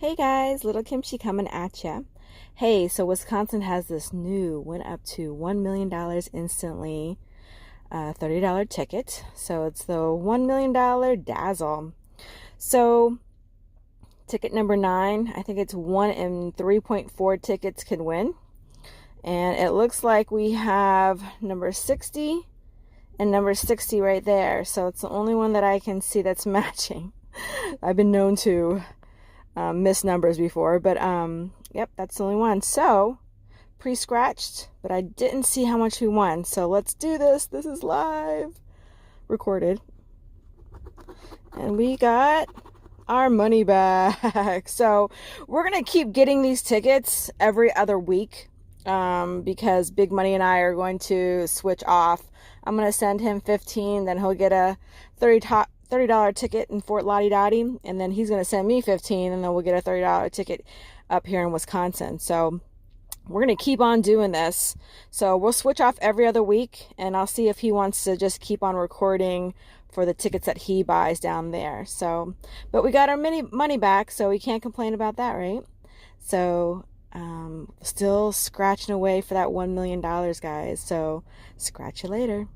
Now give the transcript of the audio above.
Hey guys, little Kimchee coming at ya. Hey, so Wisconsin has this new went up to $1 million instantly, $30 ticket. So it's the $1 million Dazzle. So ticket number 9, I think it's 1 in 3.4 tickets can win. And it looks like we have number 60 and number 60 right there. So it's the only one that I can see that's matching. I've been known to miss numbers before, but yep, that's the only one. So pre-scratched, but I didn't see how much we won. So let's do this. This is live recorded, and we got our money back. So we're gonna keep getting these tickets every other week because Big Money and I are going to switch off. I'm gonna send him 15, then he'll get a $30 ticket in Fort Lottie, and then he's going to send me 15, and then we'll get a $30 ticket up here in Wisconsin. So we're going to keep on doing this. So we'll switch off every other week, and I'll see if he wants to just keep on recording for the tickets that he buys down there. So, but we got our money back, so we can't complain about that, right? So still scratching away for that $1 million, guys. So scratch you later.